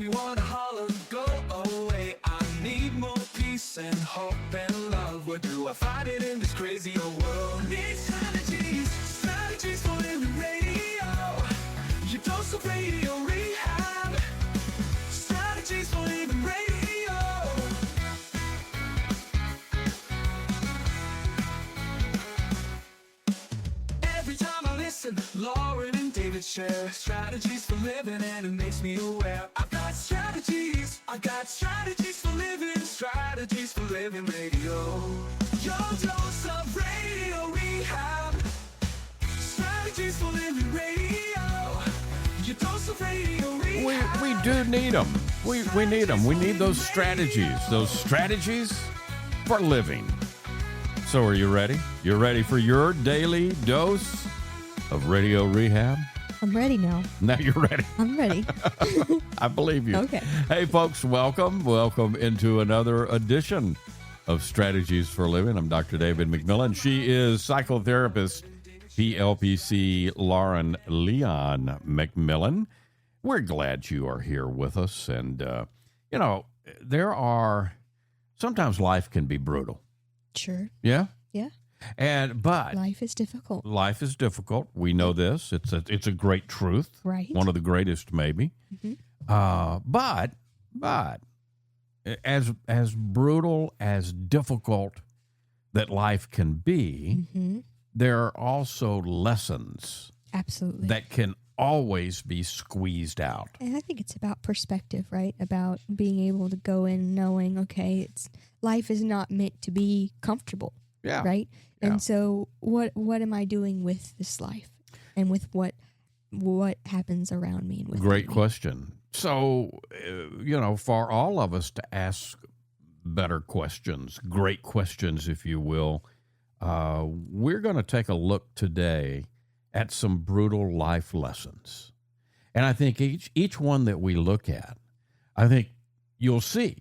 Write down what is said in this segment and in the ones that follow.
me wanna holler, go away. I need more peace and hope and love. Where do I find it in this crazy old world? Need strategies, strategies for living radio. Your dose of radio rehab. Strategies for living radio. Every time I listen, Lauren and David share strategies for living, and it makes me aware. I've got strategies, I got strategies for living, strategies for living radio. Your dose of radio rehab. Strategies for living radio. Your dose of radio rehab. We do need them. We need them. We need those strategies for living. So are you ready? You're ready for your daily dose of radio rehab? I'm ready now. Now you're ready. I'm ready. I believe you. Okay. Hey, folks, welcome. Welcome into another edition of Strategies for Living. I'm Dr. David McMillan. She is psychotherapist, PLPC Lauren Leon McMillan. We're glad you are here with us. And, sometimes life can be brutal. Sure. Yeah? Yeah. But life is difficult. Life is difficult. We know this. It's a great truth. Right. One of the greatest, maybe. Mm-hmm. But as brutal, as difficult that life can be, mm-hmm. there are also lessons. Absolutely. That can always be squeezed out. And I think it's about perspective, right? About being able to go in knowing, okay, life is not meant to be comfortable. Yeah. Right? Yeah. And so what am I doing with this life and with what happens around me? And Great question. So, for all of us to ask better questions, great questions, if you will, we're going to take a look today at some brutal life lessons. And I think each one that we look at, I think you'll see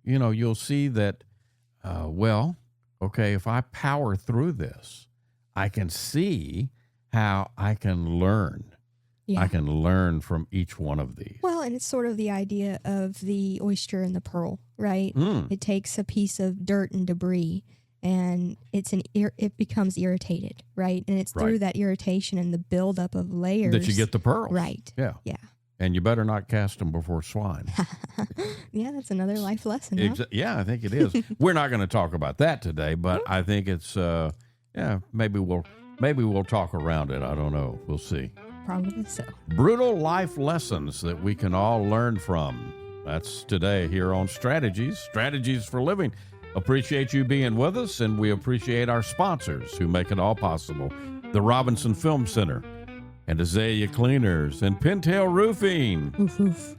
that, okay, if I power through this, I can see how I can learn. Yeah. I can learn from each one of these. Well, and it's sort of the idea of the oyster and the pearl, right? It takes a piece of dirt and debris, and it becomes irritated, right? And it's through that irritation and the buildup of layers that you get the pearls. Right. Yeah. Yeah. And you better not cast them before swine. Yeah, that's another life lesson. Huh? Yeah, I think it is. We're not going to talk about that today, but I think it's maybe we'll talk around it. I don't know. We'll see. Probably so. Brutal life lessons that we can all learn from. That's today here on Strategies for Living. Appreciate you being with us, and we appreciate our sponsors who make it all possible. The Robinson Film Center, and Azalea Cleaners, and Pintail Roofing,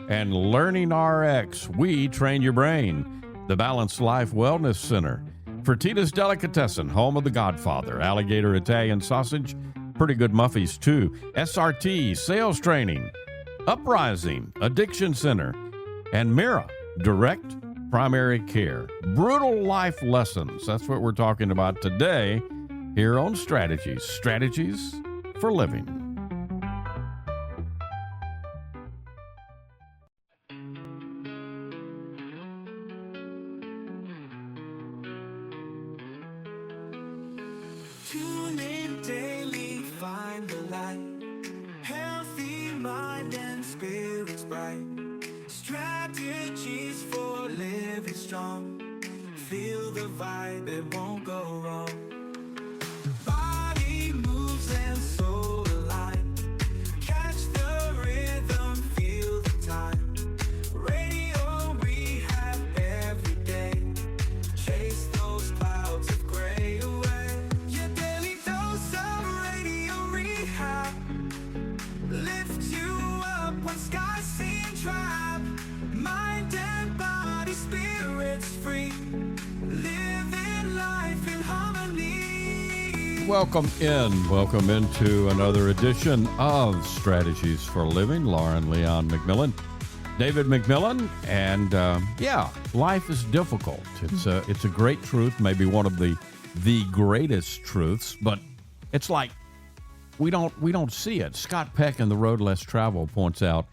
and Learning RX. We train your brain. The Balanced Life Wellness Center, Fertitta's Delicatessen, home of the Godfather, Alligator Italian Sausage, pretty good muffies too. SRT Sales Training, Uprising Addiction Center, and Mira Direct Primary Care. Brutal life lessons. That's what we're talking about today here on Strategies for Living. Tune in daily, find the light. Healthy mind and spirits bright. Strategies for living strong. Feel the vibe, it won't go wrong. Body moves and soul align. Catch the rhythm, feel the time. Radio rehab every day. Chase those clouds of gray away. Your daily dose of radio rehab. Lift you up when skies seem drab. Mind and body, spirits free. Living life in harmony. Welcome into another edition of Strategies for Living. Lauren Leon McMillan, David McMillan, and life is difficult. It's a great truth, maybe one of the greatest truths, but it's like we don't see it. Scott Peck in The Road Less Traveled points out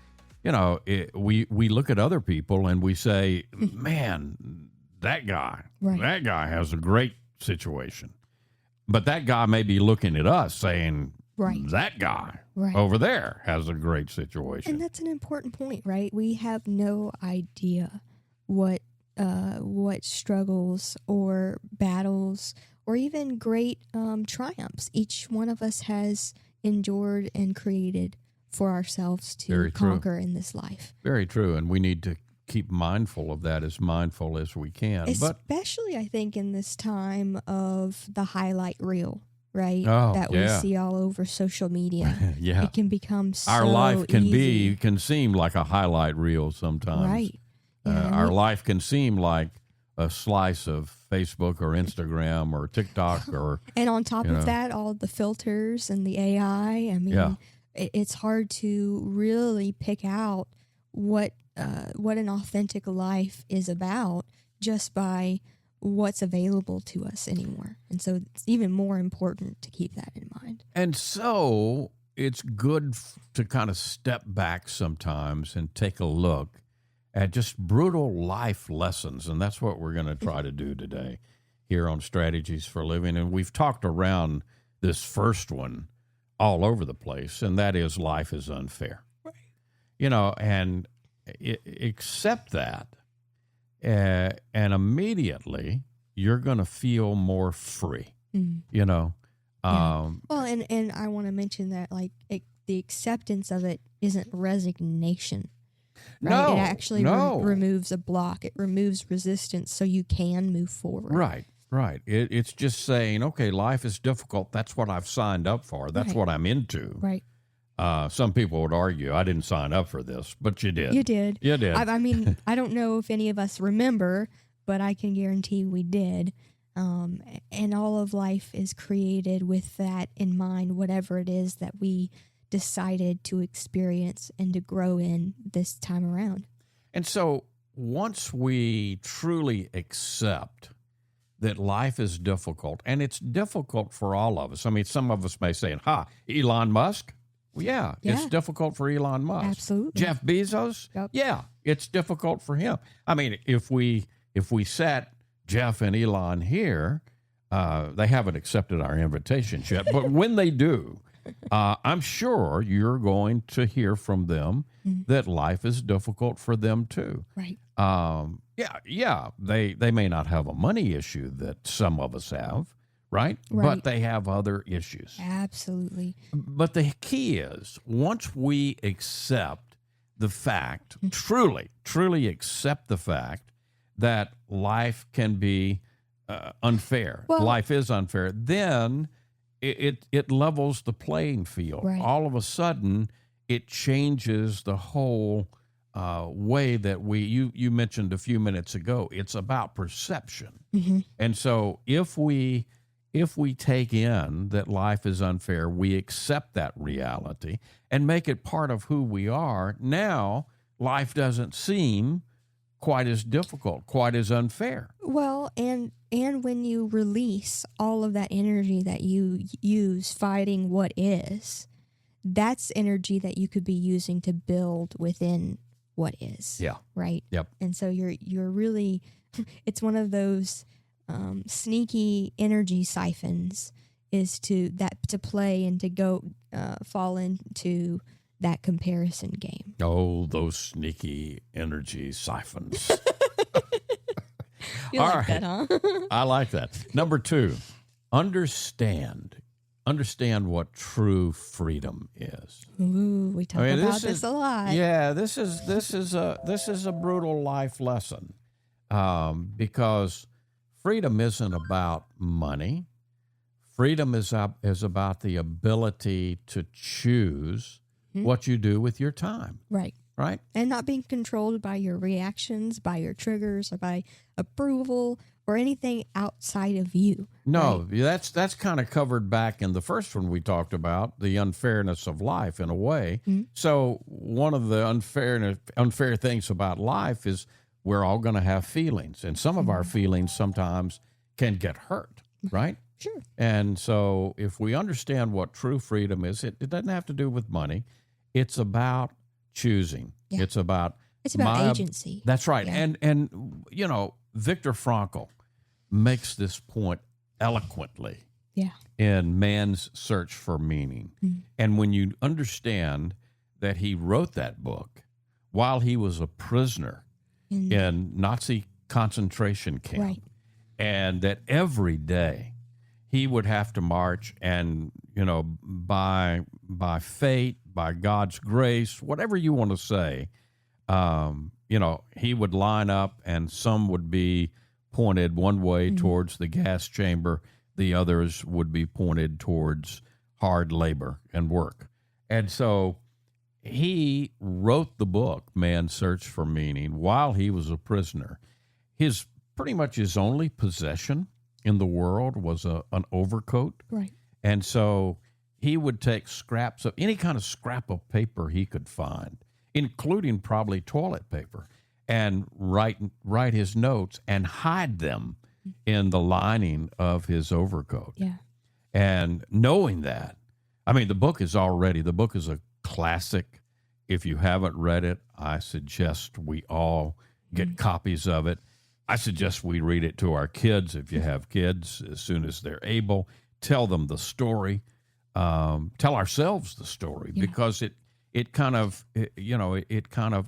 we look at other people and we say, man, that guy has a great situation. But that guy may be looking at us saying, that guy over there has a great situation. And that's an important point, right? We have no idea what struggles or battles or even great triumphs each one of us has endured and created for ourselves to conquer in this life. Very true. And we need to keep mindful of that, as mindful as we can. Especially, I think, in this time of the highlight reel, right? Oh, that we see all over social media. Yeah. It can become so our life easy. can seem like a highlight reel sometimes. Right. Our life can seem like a slice of Facebook or Instagram or TikTok or and on top of that, all the filters and the AI. I mean, it's hard to really pick out what an authentic life is about just by what's available to us anymore. And so it's even more important to keep that in mind. And so it's good to kind of step back sometimes and take a look at just brutal life lessons. And that's what we're going to try to do today here on Strategies for Living. And we've talked around this first one all over the place, and that is life is unfair. Right. And accept that, and immediately you're going to feel more free, Well, and I want to mention that, the acceptance of it isn't resignation. Right? No, it actually removes a block. It removes resistance so you can move forward. Right. It's just saying, okay, life is difficult. That's what I've signed up for. That's what I'm into. Right. Some people would argue, I didn't sign up for this, but you did. You did. You did. I mean, I don't know if any of us remember, but I can guarantee we did. And all of life is created with that in mind, whatever it is that we decided to experience and to grow in this time around. And so once we truly accept that life is difficult, and it's difficult for all of us. I mean, some of us may say, Elon Musk? Well, yeah, it's difficult for Elon Musk. Absolutely. Jeff Bezos? Yep. Yeah, it's difficult for him. I mean, if we sat Jeff and Elon here, they haven't accepted our invitations yet, but when they do, I'm sure you're going to hear from them that life is difficult for them too. Right. They may not have a money issue that some of us have, right? But they have other issues. Absolutely. But the key is, once we accept the fact, truly accept the fact that life can be unfair, life is unfair, then it levels the playing field. Right. All of a sudden, it changes the whole way that you mentioned a few minutes ago. It's about perception. And so if we take in that life is unfair, we accept that reality and make it part of who we are, now life doesn't seem quite as difficult, quite as unfair. Well, and when you release all of that energy that you use fighting what is, that's energy that you could be using to build within what is. Yeah. Right? Yep. And so you're really, it's one of those sneaky energy siphons is to play and to go fall into that comparison game. Oh, those sneaky energy siphons. You like that, huh? I like that. Number 2, understand what true freedom is. Ooh, we talk about this a lot. Yeah, this is a brutal life lesson, because freedom isn't about money. Freedom is about the ability to choose what you do with your time. Right. Right. And not being controlled by your reactions, by your triggers, or by approval or anything outside of you. No, right? that's kind of covered back in the first one we talked about, the unfairness of life in a way. So one of the unfair things about life is we're all going to have feelings, and some of our feelings sometimes can get hurt, right? Sure. And so if we understand what true freedom is, it doesn't have to do with money. It's about choosing. Yeah. It's about agency. That's right. Yeah. And Viktor Frankl makes this point eloquently Yeah. in Man's Search for Meaning. And when you understand that he wrote that book while he was a prisoner in Nazi concentration camp, Right. and that every day he would have to march, and by fate, by God's grace, whatever you want to say, he would line up, and some would be pointed one way towards the gas chamber, the others would be pointed towards hard labor and work. And so he wrote the book, Man's Search for Meaning, while he was a prisoner. Pretty much his only possession in the world was an overcoat. Right. And so he would take scraps of any kind of scrap of paper he could find, including probably toilet paper, and write his notes and hide them in the lining of his overcoat. Yeah. And knowing that, the book is a classic. If you haven't read it, I suggest we all get copies of it. I suggest we read it to our kids if you have kids as soon as they're able. Tell them the story. Tell ourselves the story, because it kind of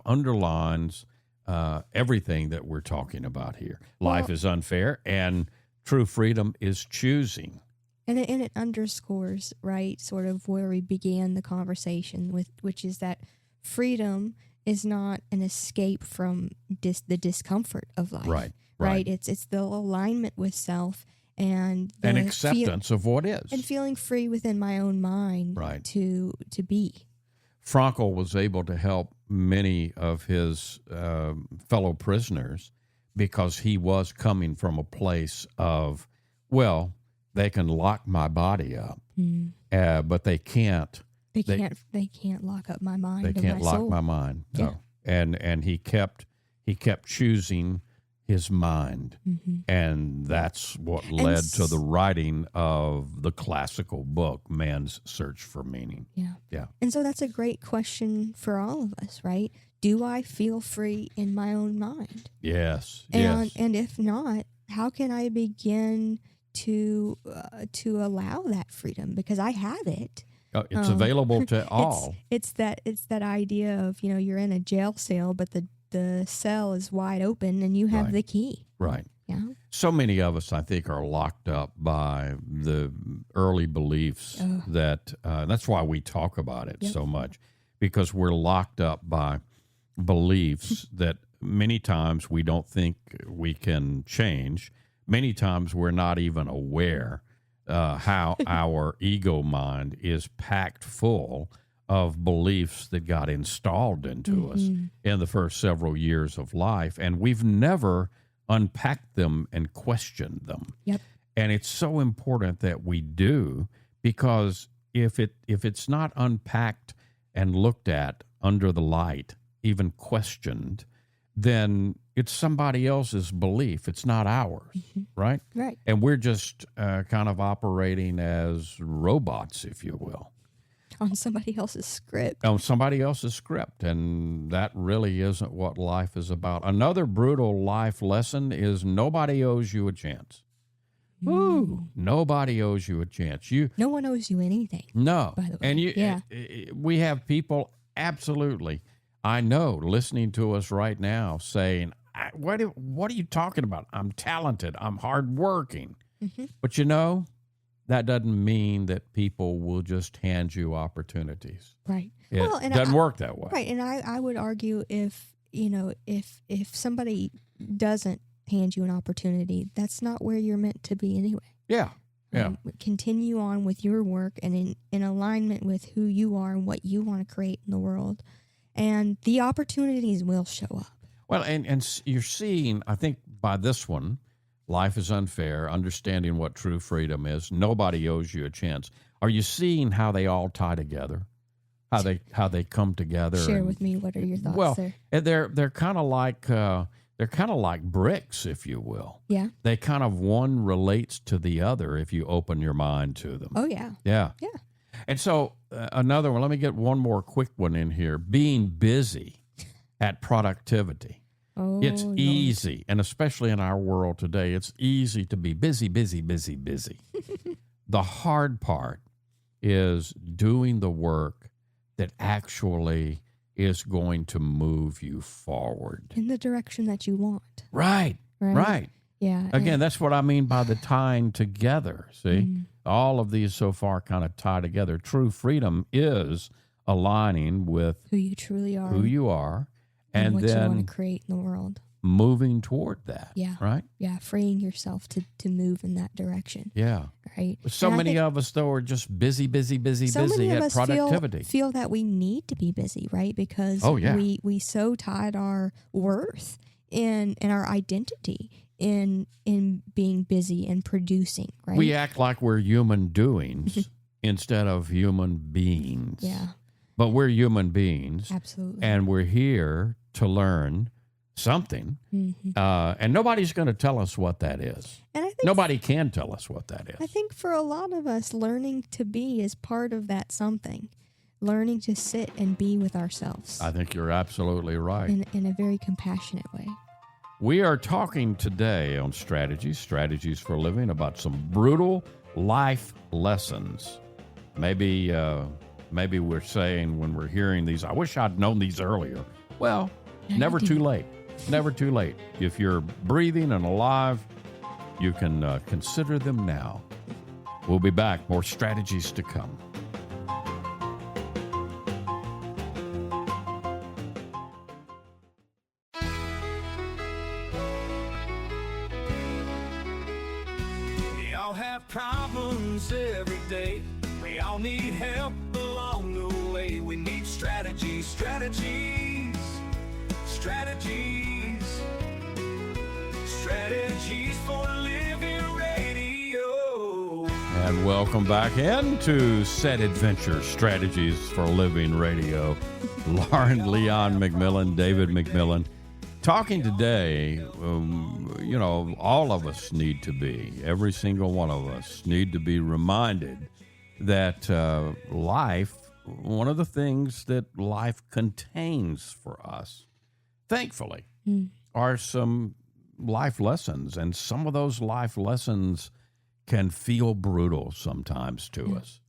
underlines everything that we're talking about here. Life is unfair, and true freedom is choosing. And it underscores, right, sort of where we began the conversation with, which is that freedom is not an escape from the discomfort of life. Right. It's the alignment with self and acceptance of what is. And feeling free within my own mind to be. Frankl was able to help many of his fellow prisoners because he was coming from a place of, they can lock my body up, but they can't. They can't lock up my mind. They can't lock soul. my mind. No. And he kept choosing his mind, and that's what led to the writing of the classical book, Man's Search for Meaning. Yeah. And so that's a great question for all of us, right? Do I feel free in my own mind? Yes. And if not, how can I begin to allow that freedom? Because I have it. It's available to all. It's that idea of, you're in a jail cell, but the cell is wide open and you have the key. Right. Yeah. So many of us, I think, are locked up by the early beliefs that's why we talk about it so much, because we're locked up by beliefs that many times we don't think we can change. Many times we're not even aware how our ego mind is packed full of beliefs that got installed into us in the first several years of life, and we've never unpacked them and questioned them. Yep. And it's so important that we do, because if it's not unpacked and looked at under the light, even questioned, then it's somebody else's belief. It's not ours, right? Right. And we're just kind of operating as robots, if you will. On somebody else's script. On somebody else's script. And that really isn't what life is about. Another brutal life lesson is nobody owes you a chance. Woo! Nobody owes you a chance. No one owes you anything. No. By the way. And we have people, absolutely, I know, listening to us right now saying, what are you talking about? I'm talented. I'm hardworking. But that doesn't mean that people will just hand you opportunities. Right. It doesn't work that way. Right. And I would argue if somebody doesn't hand you an opportunity, that's not where you're meant to be anyway. Yeah. Continue on with your work and in alignment with who you are and what you want to create in the world. And the opportunities will show up. Well, and you're seeing, I think by this one, life is unfair, understanding what true freedom is. Nobody owes you a chance. Are you seeing how they all tie together? How they come together? Share with me, what are your thoughts there? Well, they're kind of like bricks, if you will. Yeah. They kind of one relates to the other if you open your mind to them. Oh yeah. Yeah. Yeah. And so another one. Let me get one more quick one in here. Being busy at productivity. Oh, It's Lord. easy, and especially in our world today, it's easy to be busy. The hard part is doing the work that actually is going to move you forward. In the direction that you want. Right. Yeah. Again, that's what I mean by the tying together. See, all of these so far kind of tie together. True freedom is aligning with who you truly are. who you are, and and what you want then to create in the world. moving toward that. Yeah. Right? Yeah. Freeing yourself to move in that direction. Yeah. Right. So And I many think of us, though, are just busy so many of at us productivity. feel that we need to be busy, right? Because Oh, yeah. we so tied our worth and our identity in being busy and producing, right? We act like we're human doings instead of human beings. Yeah. But we're human beings. Absolutely. And we're here to learn something. And nobody's going to tell us what that is. And I think Nobody can tell us what that is. I think for a lot of us, learning to be is part of that something. Learning to sit and be with ourselves I think you're absolutely right. in a very compassionate way. We are talking today on strategies for living, about some brutal life lessons. Maybe we're saying when we're hearing these, I wish I'd known these earlier. Well, never too late. Never too late. If you're breathing and alive, you can consider them now. We'll be back. More strategies to come. We all have problems every day. We all need help along the way. We need strategies for living radio. And welcome back into Set Adventure Strategies for Living Radio. Lauren Leon McMillan, David McMillan. Talking today, all of us need to be, every single one of us need to be reminded that life, one of the things that life contains for us, thankfully, are some life lessons. And some of those life lessons can feel brutal sometimes to us.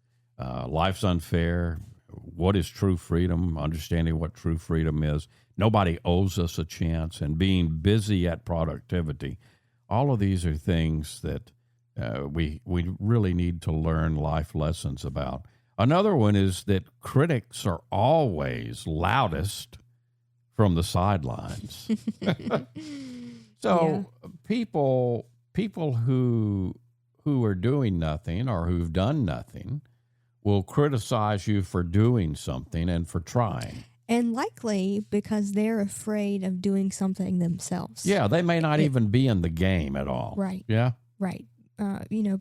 Life's unfair. What is true freedom? Understanding what true freedom is. Nobody owes us a chance. And being busy at productivity. All of these are things that we really need to learn life lessons about. Another one is that critics are always loudest from the sidelines. So people who are doing nothing or who've done nothing will criticize you for doing something and for trying. And likely because they're afraid of doing something themselves. Yeah, they may not even be in the game at all. Right. Yeah. Right.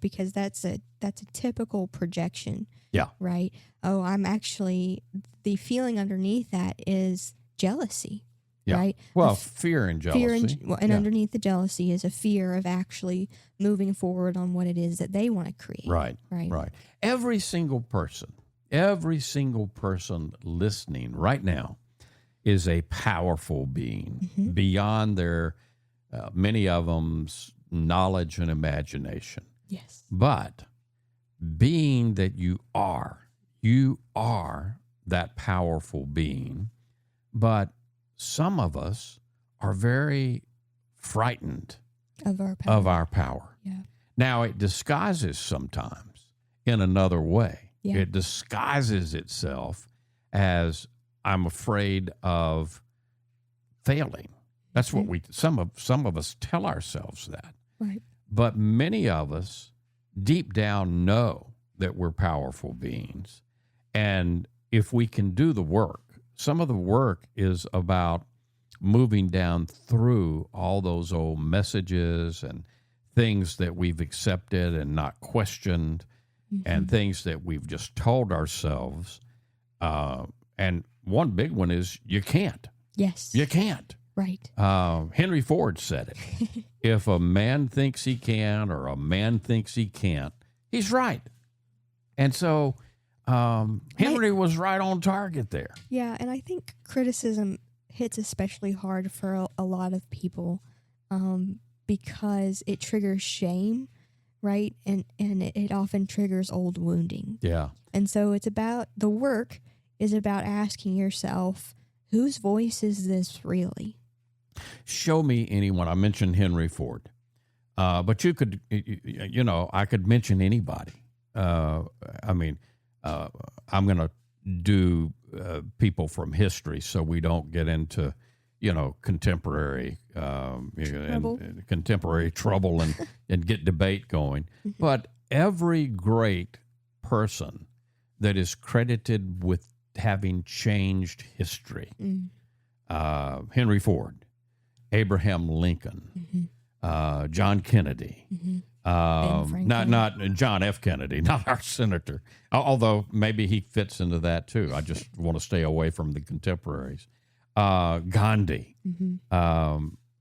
Because that's a typical projection. Yeah. Right. Oh, the feeling underneath that is jealousy. Yeah. Right. Well, fear and jealousy. And underneath the jealousy is a fear of actually moving forward on what it is that they want to create. Right. Right. Right. Every single person listening right now is a powerful being beyond their, many of them's knowledge and imagination. Yes. But being that you are that powerful being, but some of us are very frightened Of our power. Yeah. Now, it disguises sometimes in another way. Yeah. It disguises itself as I'm afraid of failing. That's what some of us tell ourselves that. Right. But many of us deep down know that we're powerful beings. And if we can do the work, some of the work is about moving down through all those old messages and things that we've accepted and not questioned, and things that we've just told ourselves. And one big one is you can't. Yes. You can't. Right. Henry Ford said it. If a man thinks he can or a man thinks he can't, he's right. And so Henry was right on target there. Yeah, and I think criticism hits especially hard for a lot of people because it triggers shame, right? And it often triggers old wounding. Yeah. And so it's about, the work is about asking yourself, whose voice is this really? Show me anyone. I mentioned Henry Ford, but you could, I could mention anybody. I'm going to do people from history so we don't get into, contemporary and contemporary trouble and get debate going. But every great person that is credited with having changed history, Henry Ford, Abraham Lincoln, John Kennedy, not John F. Kennedy, not our senator, although maybe he fits into that too. I just want to stay away from the contemporaries. Gandhi.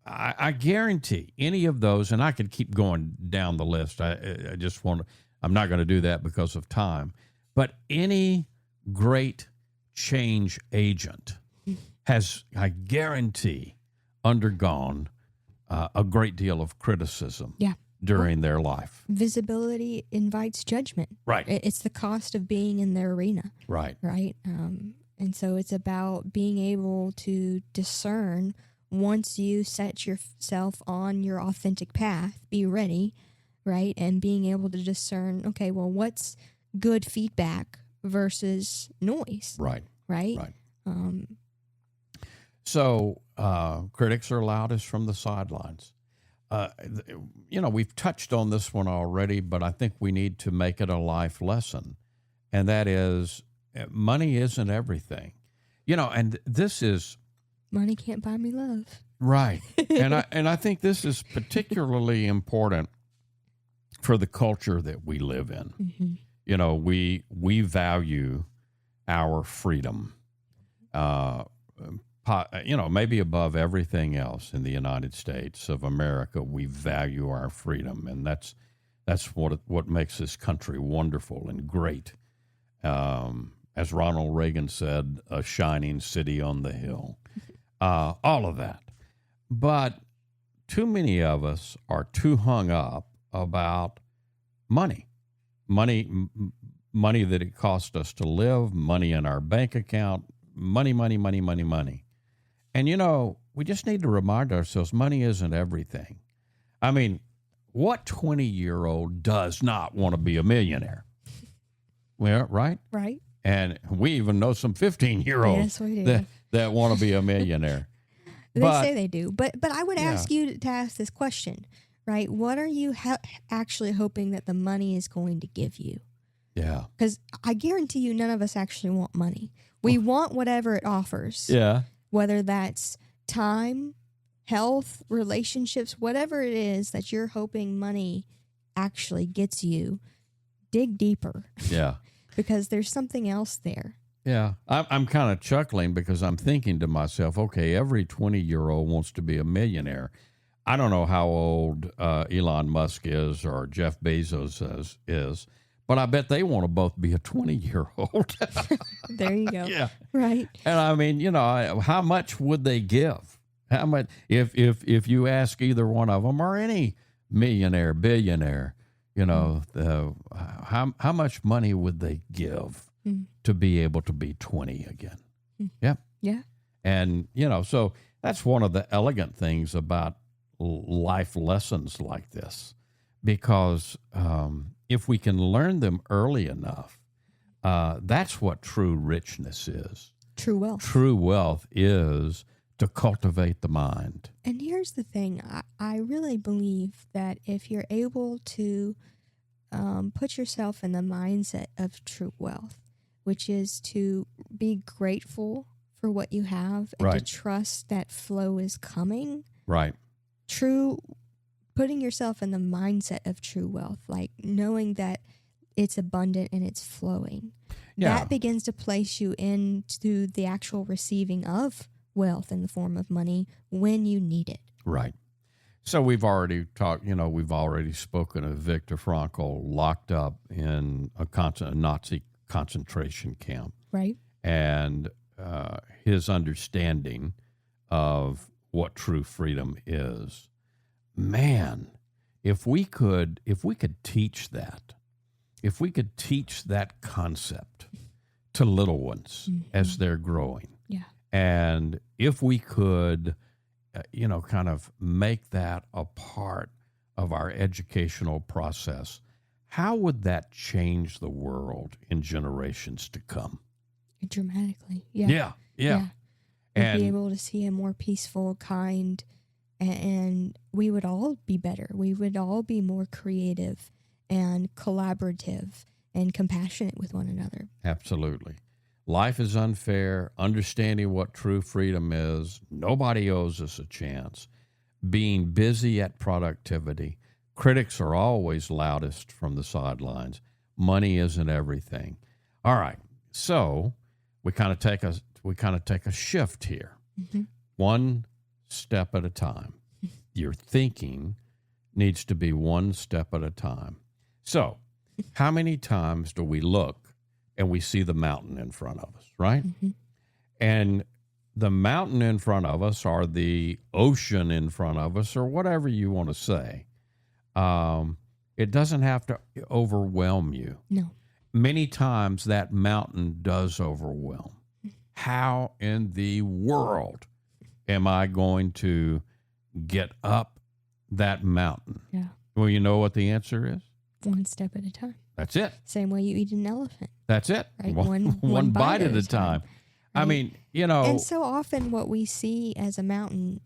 I guarantee any of those, and I could keep going down the list. I just want to, I'm not going to do that because of time, but any great change agent has, I guarantee, undergone a great deal of criticism during their life. Visibility invites judgment. Right. It's the cost of being in their arena. Right. Right. And so it's about being able to discern once you set yourself on your authentic path, be ready, right? And being able to discern, okay, well, what's good feedback versus noise? Right. Right. Right. So critics are loudest from the sidelines. We've touched on this one already, but I think we need to make it a life lesson. And that is, money isn't everything. And this is... Money can't buy me love. Right. and I think this is particularly important for the culture that we live in. We value our freedom. Maybe above everything else in the United States of America, we value our freedom, and that's what makes this country wonderful and great. As Ronald Reagan said, a shining city on the hill. All of that. But too many of us are too hung up about money that it costs us to live, money in our bank account, money. And, we just need to remind ourselves money isn't everything. I mean, what 20-year-old does not want to be a millionaire? Well, right? Right. And we even know some 15-year-olds yes, we do. that want to be a millionaire. They say they do. But I would ask you to ask this question, right? What are you actually hoping that the money is going to give you? Yeah. Because I guarantee you none of us actually want money. We want whatever it offers. Yeah. Whether that's time, health, relationships, whatever it is that you're hoping money actually gets you, dig deeper. Yeah. Because there's something else there. Yeah. I'm kind of chuckling because I'm thinking to myself, okay, every 20-year-old wants to be a millionaire. I don't know how old Elon Musk is or Jeff Bezos is, but I bet they want to both be a 20-year-old. There you go. Yeah. Right. And I mean, how much would they give? How much if you ask either one of them or any millionaire, billionaire, how much money would they give to be able to be 20 again? Yeah. Yeah. And, so that's one of the elegant things about life lessons like this, because if we can learn them early enough, that's what true richness is. True wealth. True wealth is to cultivate the mind. And here's the thing. I really believe that if you're able to put yourself in the mindset of true wealth, which is to be grateful for what you have and to trust that flow is coming. Right. Putting yourself in the mindset of true wealth, like knowing that it's abundant and it's flowing. Yeah. That begins to place you into the actual receiving of wealth in the form of money when you need it. Right. So we've already talked, we've already spoken of Viktor Frankl locked up in a Nazi concentration camp. Right. And his understanding of what true freedom is. Man, if we could teach that, if we could teach that concept to little ones as they're growing, and if we could, kind of make that a part of our educational process, how would that change the world in generations to come? Dramatically, Yeah. We'd be able to see a more peaceful, kind, and we would all be better. We would all be more creative and collaborative and compassionate with one another. Absolutely. Life is unfair. Understanding what true freedom is. Nobody owes us a chance. Being busy at productivity. Critics are always loudest from the sidelines. Money isn't everything. All right. So we kind of take a shift here. One step at a time. Your thinking needs to be one step at a time. So, how many times do we look and we see the mountain in front of us, right? And the mountain in front of us, or the ocean in front of us, or whatever you want to say, it doesn't have to overwhelm you. No. Many times that mountain does overwhelm. How in the world am I going to get up that mountain? Yeah. Well, you know what the answer is? One step at a time. That's it. Same way you eat an elephant. That's it. Right? One bite at a time. Right? I mean, And so often what we see as a mountain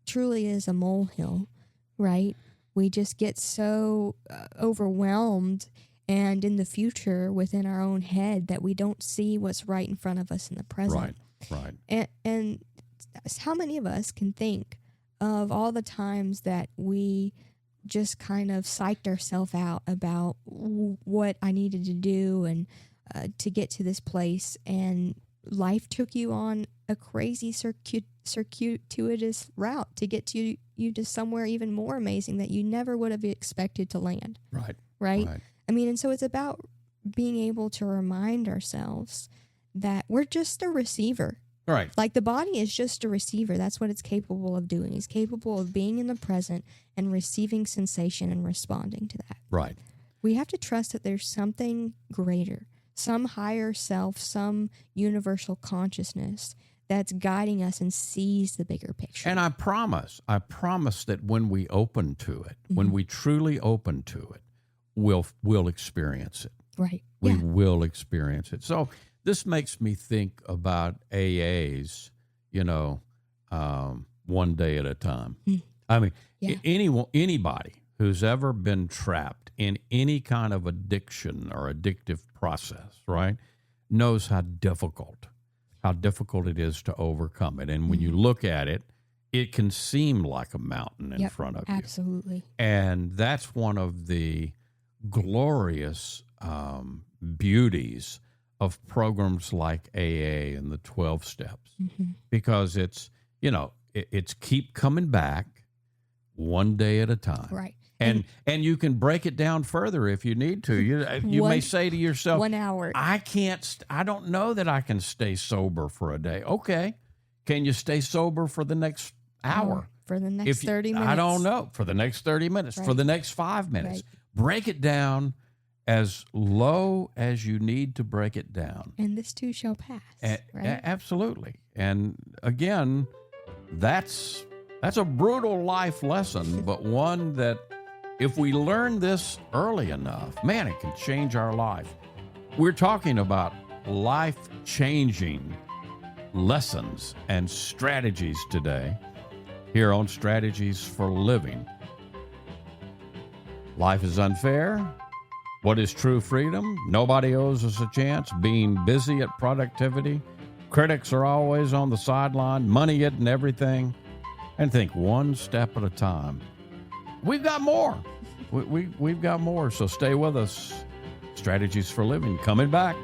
truly is a molehill, right? We just get so overwhelmed and in the future within our own head that we don't see what's right in front of us in the present. Right. And how many of us can think of all the times that we just kind of psyched ourselves out about what I needed to do and to get to this place, and life took you on a crazy circuitous route to get you to somewhere even more amazing that you never would have expected to land. Right? I mean, and so it's about being able to remind ourselves that we're just a receiver. Right. Like the body is just a receiver. That's what it's capable of doing. It's capable of being in the present and receiving sensation and responding to that. Right. We have to trust that there's something greater, some higher self, some universal consciousness that's guiding us and sees the bigger picture. And I promise that when we open to it, when we truly open to it, we'll experience it. Right. We will experience it. So this makes me think about AAs, one day at a time. I mean, anybody who's ever been trapped in any kind of addiction or addictive process, right, knows how difficult it is to overcome it. And when you look at it, it can seem like a mountain in front of you. Absolutely. And that's one of the glorious beauties of programs like AA and the 12 steps, because it's keep coming back one day at a time. Right. And you can break it down further if you need to. You may say to yourself, 1 hour. I don't know that I can stay sober for a day. Okay. Can you stay sober for the next hour? For the next 30 minutes? I don't know. For the next 30 minutes, for the next 5 minutes. Right. Break it down as low as you need to break it down. And this too shall pass. Right? Absolutely. And again, that's a brutal life lesson, but one that if we learn this early enough, man, it can change our life. We're talking about life-changing lessons and strategies today here on Strategies for Living. Life is unfair. What is true freedom? Nobody owes us a chance. Being busy at productivity. Critics are always on the sideline. Money isn't everything. And think one step at a time. We've got more. We've got more. So stay with us. Strategies for Living coming back.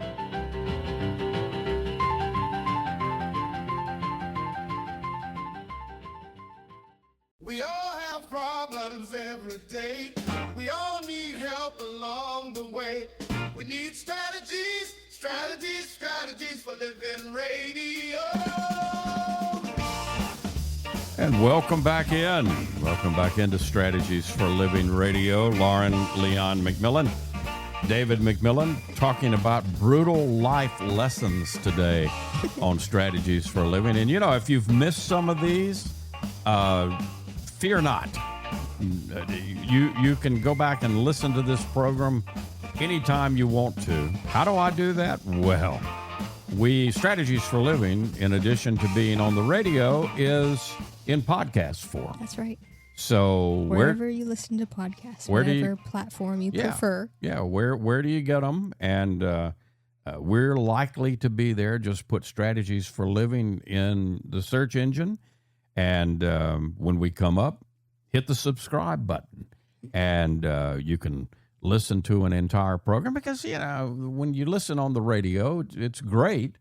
We all have problems every day. We all need help along the way. We need strategies for living radio. And welcome back in. Welcome back into Strategies for Living Radio. Lauren Leon McMillan, David McMillan, talking about brutal life lessons today on Strategies for Living. And, you know, if you've missed some of these, fear not. You can go back and listen to this program anytime you want to. How do I do that? Well, Strategies for Living, in addition to being on the radio, is in podcast form. That's right. So wherever you listen to podcasts, whatever platform you prefer. Yeah, where do you get them? And we're likely to be there. Just put Strategies for Living in the search engine, and when we come up, hit the subscribe button, and you can listen to an entire program. Because, you know, when you listen on the radio, it's great,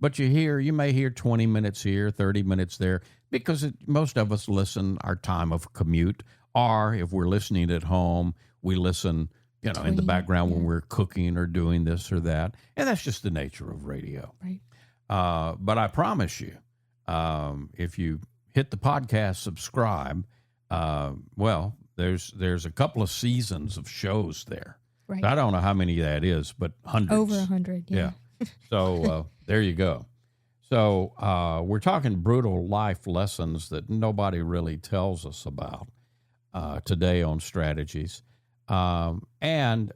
but you may hear 20 minutes here, 30 minutes there, because most of us listen our time of commute, or if we're listening at home, we listen, you know, in the background when we're cooking or doing this or that. And that's just the nature of radio. Right. But I promise you, if you hit the podcast subscribe, well, there's a couple of seasons of shows there. Right. I don't know how many that is, but hundreds. Over 100, yeah. So there you go. So we're talking brutal life lessons that nobody really tells us about today on Strategies. And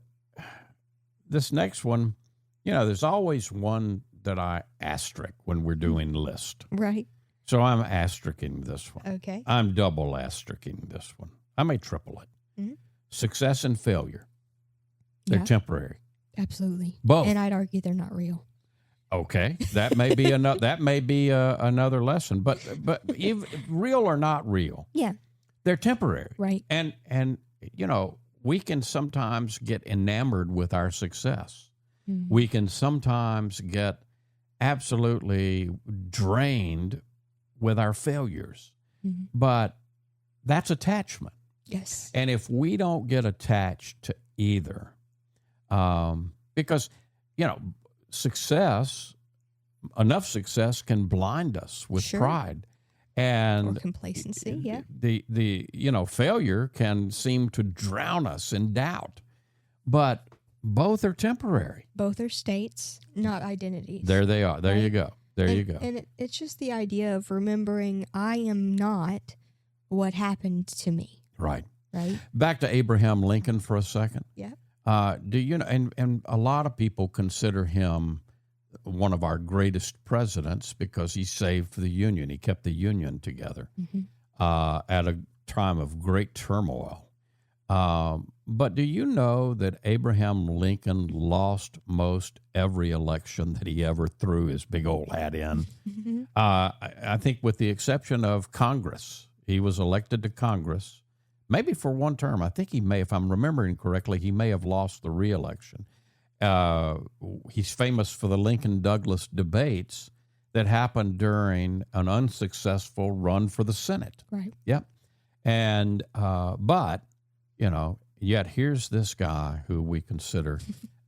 this next one, you know, there's always one that I asterisk when we're doing list. Right. So I'm astericking this one. Okay. I'm double astericking this one. I may triple it. Mm-hmm. Success and failure. They're temporary. Absolutely. Both. And I'd argue they're not real. Okay, that may be another lesson, but even real or not real, they're temporary, right? And you know, we can sometimes get enamored with our success. Mm-hmm. We can sometimes get absolutely drained with our failures, but that's attachment. Yes, and if we don't get attached to either, because you know. Enough success can blind us with pride and or complacency. Yeah. The failure can seem to drown us in doubt, but both are temporary. Both are states, not identities. There they are. There you go. You go. And it's just the idea of remembering I am not what happened to me. Right. Right. Back to Abraham Lincoln for a second. Yeah. Do you know? And a lot of people consider him one of our greatest presidents because he saved the Union. He kept the Union together at a time of great turmoil. But do you know that Abraham Lincoln lost most every election that he ever threw his big old hat in? I think with the exception of Congress, he was elected to Congress. Maybe for one term. I think he may, if I'm remembering correctly, he may have lost the re-election. He's famous for the Lincoln-Douglas debates that happened during an unsuccessful run for the Senate. Right. Yep. And, but, you know, yet here's this guy who we consider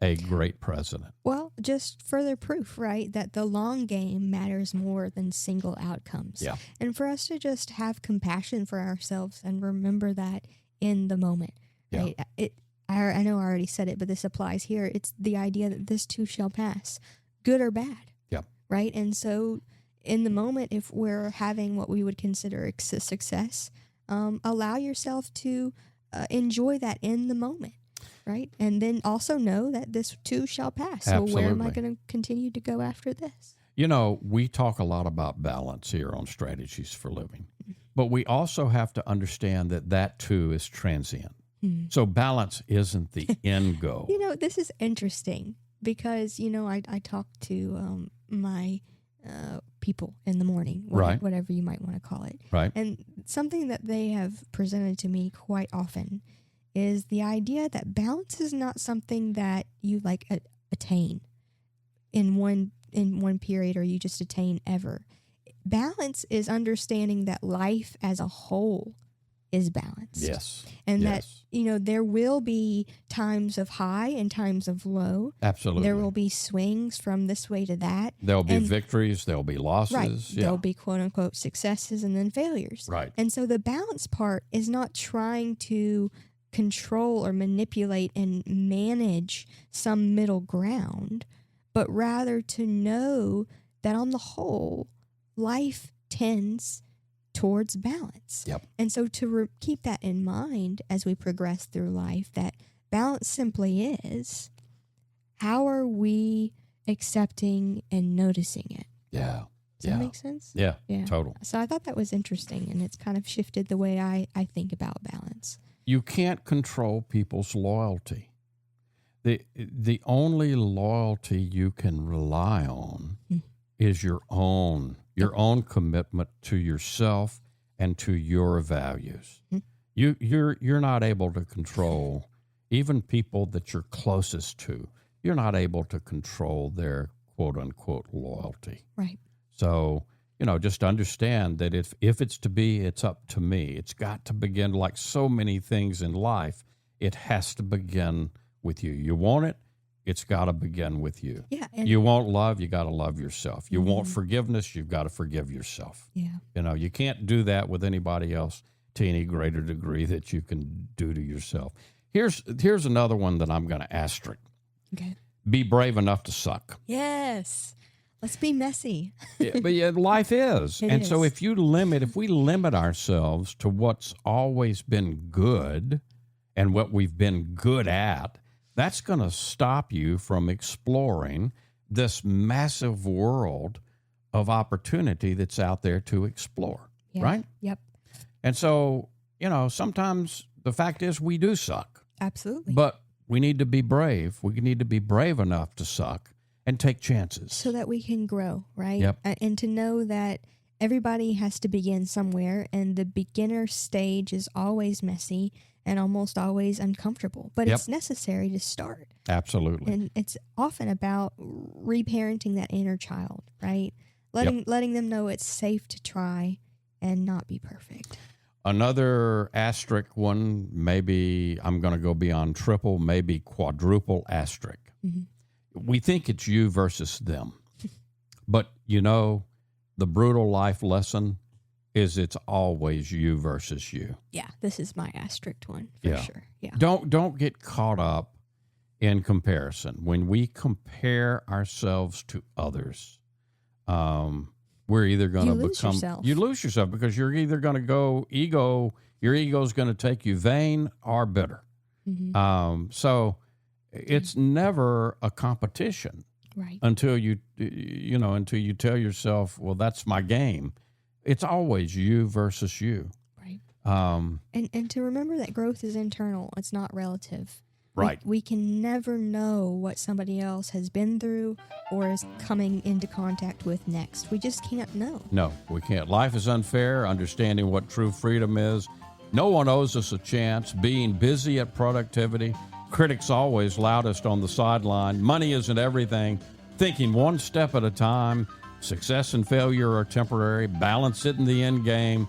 a great president. Well, just further proof, right, that the long game matters more than single outcomes. Yeah. And for us to just have compassion for ourselves and remember that in the moment. Right? I know I already said it, but this applies here. It's the idea that this too shall pass, good or bad. Yeah. Right? And so in the moment, if we're having what we would consider a success, allow yourself to enjoy that in the moment. Right. And then also know that this too shall pass. So Absolutely. Where am I going to continue to go after this? You know, we talk a lot about balance here on Strategies for Living, but we also have to understand that too is transient. So balance isn't the end goal. You know, this is interesting because, you know, I talk to my people in the morning, whatever you might want to call it. Right. And something that they have presented to me quite often is the idea that balance is not something that you like attain in one period or you just attain ever. Balance is understanding that life as a whole is balanced. Yes. And yes. that, there will be times of high and times of low. Absolutely. There will be swings from this way to that. There'll be victories. There'll be losses. Right. Yeah. There'll be quote unquote successes and then failures. Right. And so the balance part is not trying to control or manipulate and manage some middle ground, but rather to know that on the whole, life tends towards balance. Yep. And so to keep that in mind as we progress through life, that balance simply is, how are we accepting and noticing it? Yeah. Does that make sense? Yeah. Total. So I thought that was interesting, and it's kind of shifted the way I think about balance. You can't control people's loyalty. The only loyalty you can rely on is your own commitment to yourself and to your values. You're not able to control even people that you're closest to. You're not able to control their quote unquote loyalty. Right. So, just understand that if it's to be, it's up to me. It's got to begin, like so many things in life, it has to begin with you. You want it, it's got to begin with you. Yeah. You want love, you got to love yourself. You want forgiveness, you've got to forgive yourself. Yeah. You can't do that with anybody else to any greater degree that you can do to yourself. Here's another one that I'm going to asterisk. Okay. Be brave enough to suck. Yes. Let's be messy. But life is. It and is. so if we limit ourselves to what's always been good and what we've been good at, that's going to stop you from exploring this massive world of opportunity that's out there to explore, right? Yep. And so, sometimes the fact is we do suck. Absolutely. But we need to be brave. We need to be brave enough to suck and take chances. So that we can grow, right? Yep. And to know that everybody has to begin somewhere, and the beginner stage is always messy and almost always uncomfortable, but it's necessary to start. Absolutely. And it's often about reparenting that inner child, right? Letting them know it's safe to try and not be perfect. Another asterisk one, maybe I'm going to go beyond triple, maybe quadruple asterisk. Mm-hmm. We think it's you versus them. But, the brutal life lesson is it's always you versus you. Yeah, this is my asterisk one for sure. Yeah. Don't get caught up in comparison. When we compare ourselves to others, we're either going to become you lose yourself because you're either going to go your ego is going to take you vain or bitter. Mm-hmm. So it's never a competition, right? Until you tell yourself, well, that's my game. It's always you versus you, right? And to remember that growth is internal; it's not relative. Right. We can never know what somebody else has been through or is coming into contact with next. We just can't know. No, we can't. Life is unfair. Understanding what true freedom is. No one owes us a chance. Being busy at productivity. Critics always loudest on the sideline. Money isn't everything. Thinking one step at a time. Success and failure are temporary. Balance it in the end game.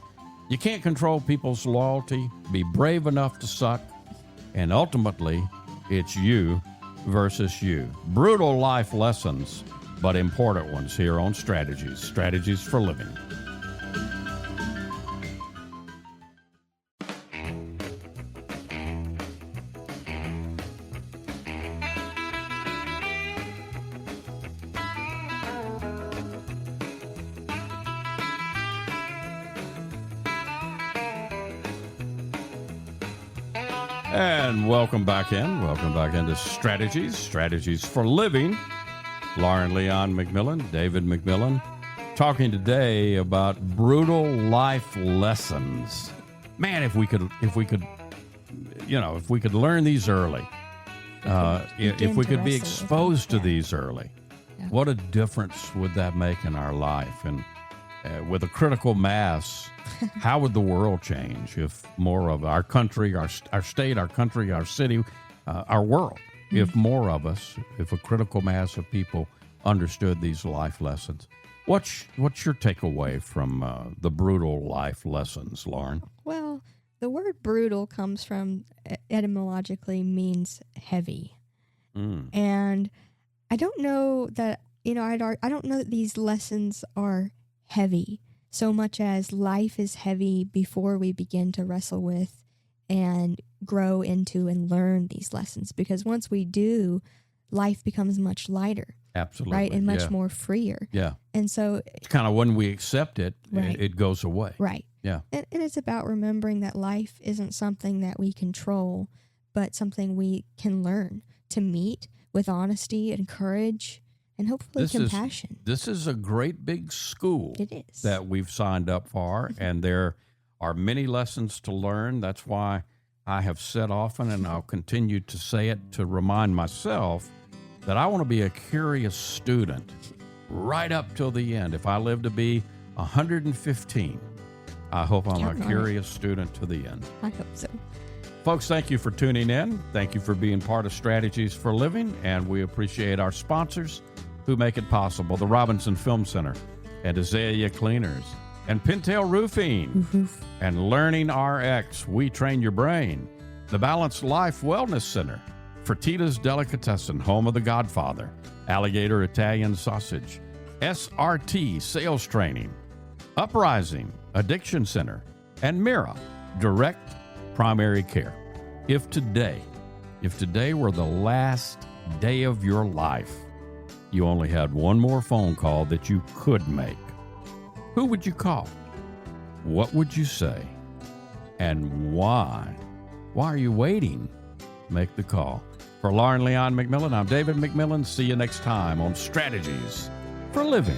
You can't control people's loyalty. Be brave enough to suck. And ultimately, it's you versus you. Brutal life lessons, but important ones here on Strategies for Living. And welcome back in. Welcome back into Strategies for Living. Lauren Leon McMillan, David McMillan, talking today about brutal life lessons. Man, if we could learn these early, if we could be exposed to these early, what a difference would that make in our life? And with a critical mass, how would the world change if more of our country, our state, our country, our city, our world, if more of us, if a critical mass of people understood these life lessons? What's your takeaway from the brutal life lessons, Lauren? Well, The word brutal comes from, etymologically means heavy. And I don't know that, I don't know that these lessons are heavy so much as life is heavy before we begin to wrestle with and grow into and learn these lessons. Because once we do, life becomes much lighter. Absolutely. Right? And much more freer. Yeah. And so it's kind of when we accept it, it goes away. Right. Yeah. And it's about remembering that life isn't something that we control, but something we can learn to meet with honesty and courage and hopefully compassion. This is a great big school. It is. That we've signed up for, and there are many lessons to learn. That's why I have said often, and I'll continue to say it to remind myself, that I want to be a curious student right up till the end. If I live to be 115, I hope I'm a curious student to the end. I hope so. Folks, thank you for tuning in. Thank you for being part of Strategies for Living, and we appreciate our sponsors who make it possible, the Robinson Film Center and Azalea Cleaners and Pintail Roofing and Learning RX, We Train Your Brain, the Balanced Life Wellness Center, Fertitta's Delicatessen, home of the Godfather, Alligator Italian Sausage, SRT Sales Training, Uprising Addiction Center, and Mira Direct Primary Care. If today were the last day of your life, you only had one more phone call that you could make, who would you call? What would you say? And why? Why are you waiting? Make the call. For Lauren Leon McMillan, I'm David McMillan. See you next time on Strategies for Living.